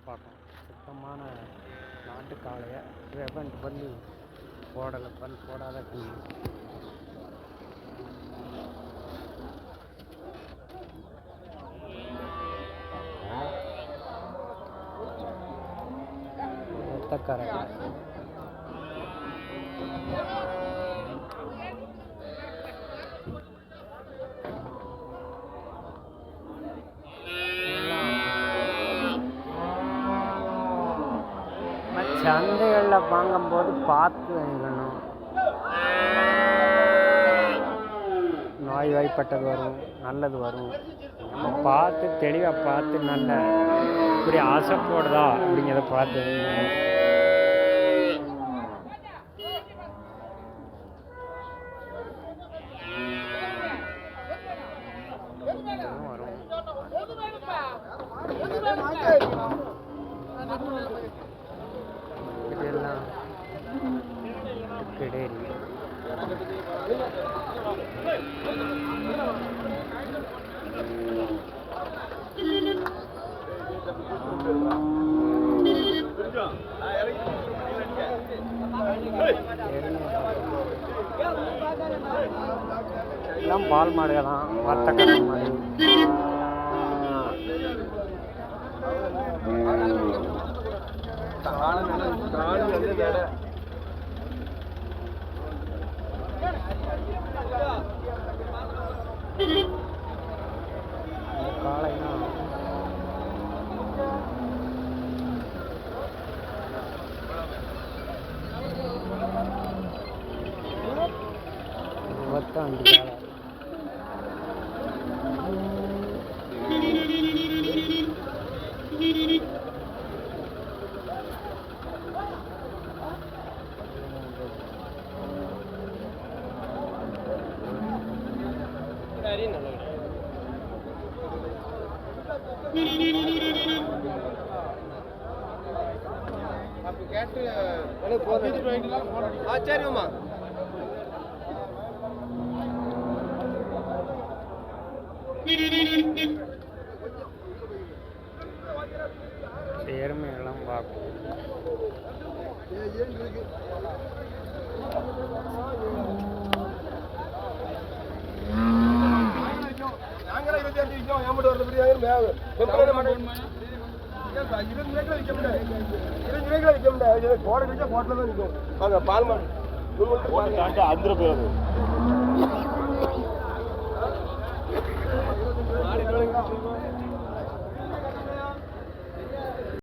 பார்க்கணும். சுத்தமான நாட்டு காளையை ரெவெண்ட் பண்ணி போடலை போடாத கண்ணு. ரத்தக்கரை சந்தைகளில் வாங்கும்போது பார்த்து வாங்கணும். நோய்வாய்ப்பட்டது வரும், நல்லது வரும். நம்ம பார்த்து தெளிவாக பார்த்து நல்ல இப்படி ஆசை போடுதா அப்படிங்கிறத பார்த்து வரும். இதெல்லாம் கிடையாது. எல்லாம் பால் மாடுகள் தான், வத்தக்கரை மாடு. காளைனா வத்தாண்டி காளை. சரிம்மா எருமையெல்லாம் பார்க்கும். பால் மாடு 5 ரூபாய்